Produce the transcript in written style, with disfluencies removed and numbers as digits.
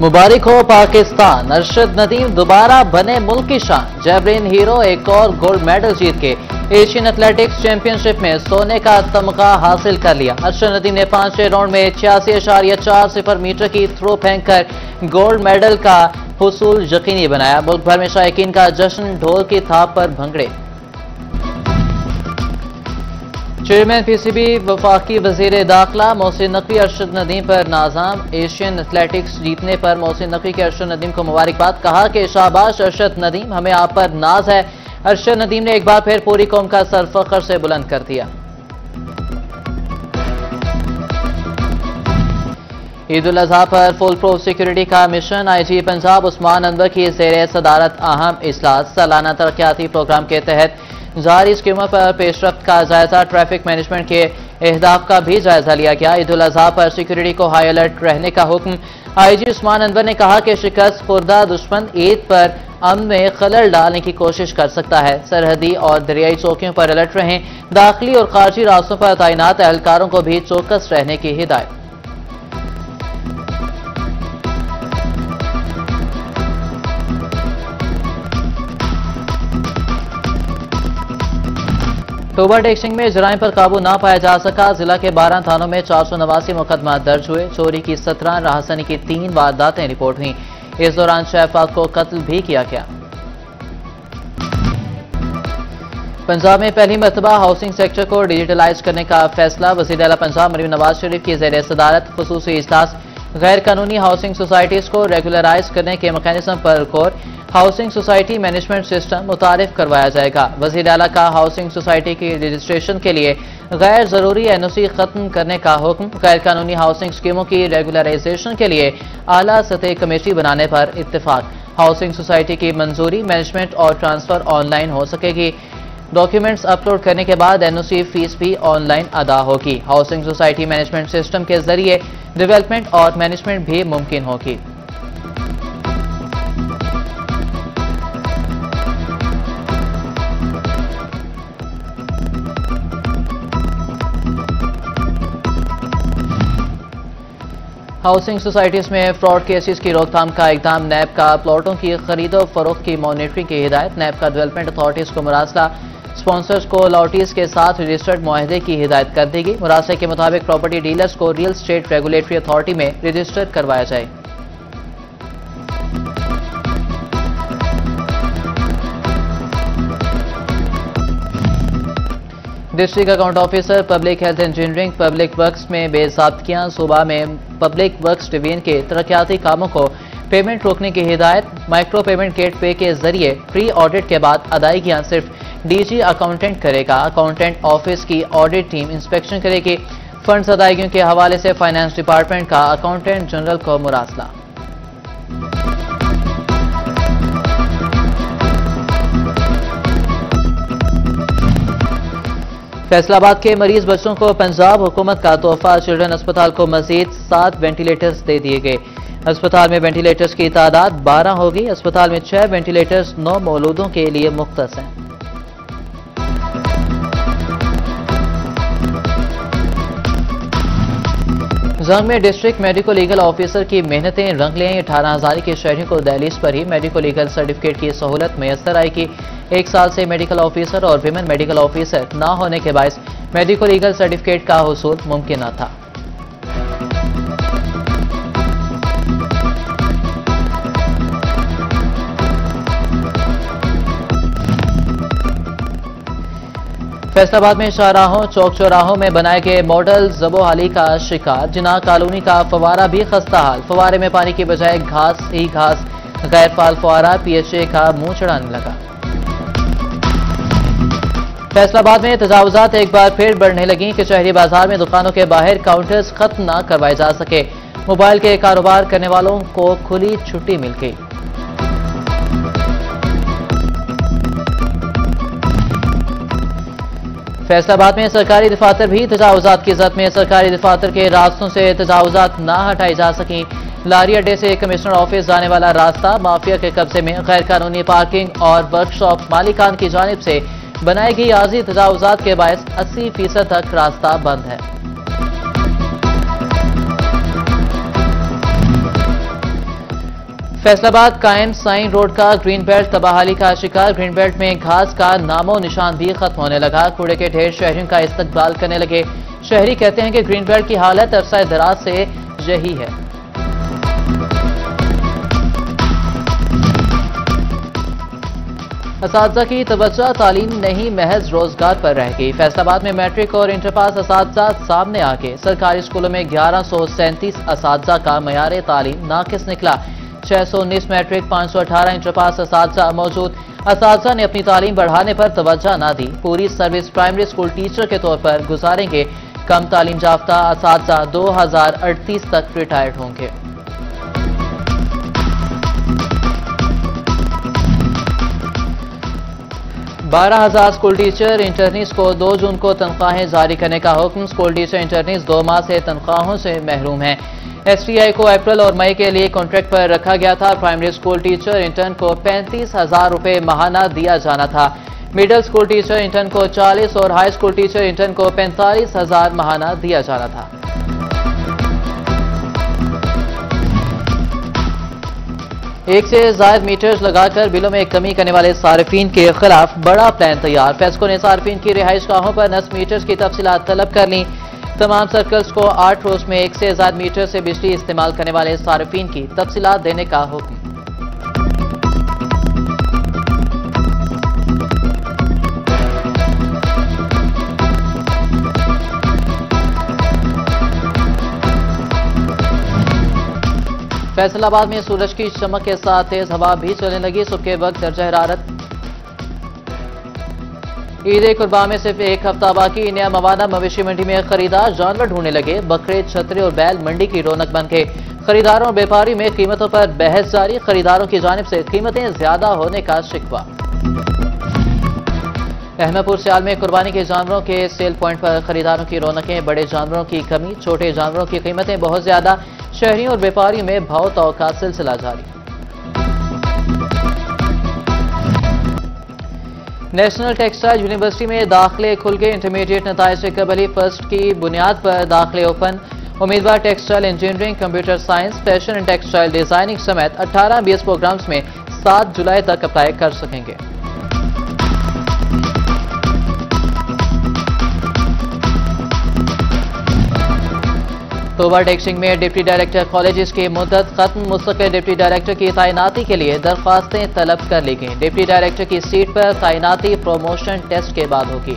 मुबारक हो पाकिस्तान, अरशद नदीम दोबारा बने मुल्क की शान। जैवलिन हीरो एक और गोल्ड मेडल जीत के एशियन एथलेटिक्स चैंपियनशिप में सोने का तमगा हासिल कर लिया। अरशद नदीम ने 5वें राउंड में 86.40 मीटर की थ्रो फेंककर गोल्ड मेडल का हुसूल यकीनी बनाया। मुल्क भर में शायकीन का जश्न, ढोल की थाप पर भंगड़े। चेयरमैन पीसीबी वफाकी वजीर दाखिला मोहसिन नकवी अरशद नदीम पर नाज़ाम। एशियन एथलेटिक्स जीतने पर मोहसिन नकवी के अरशद नदीम को मुबारकबाद, कहा कि शाबाश अरशद नदीम, हमें आप पर नाज है। अरशद नदीम ने एक बार फिर पूरी कौम का सर फख्र से बुलंद कर दिया। ईद उल अजहा पर फुल प्रूफ सिक्योरिटी का मिशन। आईजी पंजाब उस्मान अनवर की ज़ेर सदारत अहम इजलास। सालाना तरक्याती प्रोग्राम के तहत जारी स्कीमों पर पेशरफ्त का जायजा, ट्रैफिक मैनेजमेंट के अहदाफ का भी जायजा लिया गया। ईद उल अजहा पर सिक्योरिटी को हाई अलर्ट रहने का हुक्म। आईजी उस्मान अनवर ने कहा कि शिकस्त खुर्दा दुश्मन ईद पर अमन में खलल डालने की कोशिश कर सकता है। सरहदी और दरियाई चौकियों पर अलर्ट रहें। दाखिली और खारजी रास्तों पर तैनात एहलकारों को भी चौकस रहने की हिदायत। तोबा टेक्सिंग में जराइम पर काबू ना पाया जा सका। जिला के 12 थानों में 489 मुकदमा दर्ज हुए। चोरी की 17, राहसनी की 3 वारदातें रिपोर्ट हुई। इस दौरान 6 अफराद को कत्ल भी किया गया। पंजाब में पहली मरतबा हाउसिंग सेक्टर को डिजिटलाइज करने का फैसला। वज़ीर आला पंजाब मरीम नवाज शरीफ की ज़ेर सदारत खुसूसी इजलास। गैर कानूनी हाउसिंग सोसाइटीज को रेगुलराइज करने के मैकेनिज्म पर गौर। हाउसिंग सोसाइटी मैनेजमेंट सिस्टम मुतारिफ करवाया जाएगा। वज़ीर आला का हाउसिंग सोसाइटी की रजिस्ट्रेशन के लिए गैर जरूरी एनओसी खत्म करने का हुक्म। गैर कानूनी हाउसिंग स्कीमों की रेगुलराइजेशन के लिए आला सतह कमेटी बनाने पर इत्तेफाक। हाउसिंग सोसाइटी की मंजूरी, मैनेजमेंट और ट्रांसफर ऑनलाइन हो सकेगी। डॉक्यूमेंट्स अपलोड करने के बाद एनओसी फीस भी ऑनलाइन अदा होगी। हाउसिंग सोसाइटी मैनेजमेंट सिस्टम के जरिए डेवलपमेंट और मैनेजमेंट भी मुमकिन होगी। हाउसिंग सोसाइटीज में फ्रॉड केसेस की रोकथाम का इकदाम। नैब का प्लॉटों की खरीदो फरोख्त की मॉनिटरिंग की हिदायत। नैब का डेवलपमेंट अथॉरिटीज को मुरासला स्पॉन्सर्स को लॉटीज के साथ रजिस्टर्ड मुआहदे की हिदायत कर देगी। मुरासले के मुताबिक प्रॉपर्टी डीलर्स को रियल स्टेट रेगुलेटरी अथॉरिटी में रजिस्टर करवाया जाए। District account officer public health engineering public works में बेज़ाब्तियां। सूबा में पब्लिक वर्क्स डिवीजन के तरक्याती कामों को पेमेंट रोकने की हिदायत। माइक्रो पेमेंट गेट पे के जरिए प्री ऑडिट के बाद अदायगियां सिर्फ डीजी अकाउंटेंट करेगा। अकाउंटेंट ऑफिस की ऑडिट टीम इंस्पेक्शन करेगी। फंड्स अदायगियों के हवाले से फाइनेंस डिपार्टमेंट का अकाउंटेंट जनरल को मुरासला। फैसलाबाद के मरीज बच्चों को पंजाब हुकूमत का तोहफा। चिल्ड्रन अस्पताल को मजीद 7 वेंटिलेटर्स दे दिए गए। अस्पताल में वेंटिलेटर्स की तादाद 12 होगी। अस्पताल में 6 वेंटिलेटर्स 9 मौलूदों के लिए मुख्तस हैं। जंग में डिस्ट्रिक्ट मेडिको लीगल ऑफिसर की मेहनतें रंग लें। 18,000 के शहरियों को दहलीज पर ही मेडिको लीगल सर्टिफिकेट की सहूलत मैसर आएगी। 1 साल से मेडिकल ऑफिसर और विमेन मेडिकल ऑफिसर ना होने के बायस मेडिको लीगल सर्टिफिकेट का हुसूल मुमकिन न था। फैसलाबाद में शाहराहों चौक चौराहों में बनाए गए मॉडल ज़बोहाली का शिकार। जिना कॉलोनी का फवारा भी खस्ता हाल। फवारे में पानी की बजाय घास ही घास। गैर फाल फवारा पीएचए का मुंह चढ़ाने लगा। फैसलाबाद में तजावुजात एक बार फिर बढ़ने लगी। कचहरी बाजार में दुकानों के बाहर काउंटर्स खत्म न करवाए जा सके। मोबाइल के कारोबार करने वालों को खुली छुट्टी मिल गई। फैसलाबाद में सरकारी दफातर भी तजावुजात की जद में। सरकारी दफातर के रास्तों से तजावुजात ना हटाई जा सकी। लारी अड्डे से कमिश्नर ऑफिस जाने वाला रास्ता माफिया के कब्जे में। गैर कानूनी पार्किंग और वर्कशॉप मालिकान की जानिब से बनाई गई आर्जी तजावुजात के बायस 80% तक रास्ता बंद है। फैसलाबाद कायम साइन रोड का ग्रीन बेल्ट तबाहाली का शिकार। ग्रीन बेल्ट में घास का नामो निशान भी खत्म होने लगा। कूड़े के ढेर शहरियों का इस्तकबाल करने लगे। शहरी कहते हैं कि ग्रीन बेल्ट की हालत अरसा दराज से यही है। असातिज़ा की तवज्जो तालीम नहीं महज रोजगार पर रह गई। फैसलाबाद में मैट्रिक और इंटर पास असातिज़ा सामने आके सरकारी स्कूलों में 1137 असातिज़ा का मयार तालीम नाकिस निकला। 619 मैट्रिक 518 इंटर पास असातिज़ा मौजूद। असातिज़ा ने अपनी तालीम बढ़ाने पर तवज्जो न दी। पूरी सर्विस प्राइमरी स्कूल टीचर के तौर पर गुजारेंगे। कम तालीम याफ्ता असातिज़ा 2038 तक रिटायर्ड होंगे। 12,000 स्कूल टीचर इंटर्नीस को 2 जून को तनख्वाहें जारी करने का हुक्म। स्कूल टीचर इंटर्नीस 2 माह से तनख्वाहों से महरूम हैं। STI को अप्रैल और मई के लिए कॉन्ट्रैक्ट पर रखा गया था। प्राइमरी स्कूल टीचर इंटर्न को 35,000 रुपए माहाना दिया जाना था। मिडिल स्कूल टीचर इंटर्न को 40 और हाई स्कूल टीचर इंटर्न को 45,000 माहाना दिया जाना था। एक से ज्यादा मीटर्स लगाकर बिलों में कमी करने वाले सार्फिन के खिलाफ बड़ा प्लान तैयार। फेस्को ने सार्फिन की रिहाइश गाहों पर नस्ब मीटर्स की तफसीलात तलब कर ली। तमाम सर्कल्स को 8 रोज में 1 से ज्यादा मीटर से बिजली इस्तेमाल करने वाले सार्फिन की तफसीलात देने का हुक्म। फैसलाबाद में सूरज की चमक के साथ तेज हवा भी चलने लगी। सुबह के वक्त दर्जा हरारत। ईद कुर्बान में सिर्फ एक हफ्ता बाकी। नया मवादा मवेशी मंडी में खरीदार जानवर ढूंढने लगे। बकरे, छतरे और बैल मंडी की रौनक बन गए। खरीदारों और व्यापारी में कीमतों पर बहस जारी। खरीदारों की जानिब से कीमतें ज्यादा होने का शिकवा। अहमदपुर सियाल में कुर्बानी के जानवरों के सेल पॉइंट पर खरीदारों की रौनकें। बड़े जानवरों की कमी, छोटे जानवरों की कीमतें बहुत ज्यादा। शहरियों और व्यापारियों में भाव तौल का सिलसिला जारी। नेशनल टेक्सटाइल यूनिवर्सिटी में दाखिले खुल गए। इंटरमीडिएट नताइज से कबल ही फर्स्ट की बुनियाद पर दाखिले ओपन। उम्मीदवार textile engineering, computer science, fashion and textile designing समेत 18 BS प्रोग्राम्स में 7 जुलाई तक अप्लाई कर सकेंगे। तोबा टेक्सिंग में डिप्टी डायरेक्टर कॉलेजेस की मुद्दत खत्म। मुस्तकिल डिप्टी डायरेक्टर की तैनाती के लिए दरख्वास्तें तलब कर ली गई। डिप्टी डायरेक्टर की सीट पर तैनाती प्रमोशन टेस्ट के बाद होगी।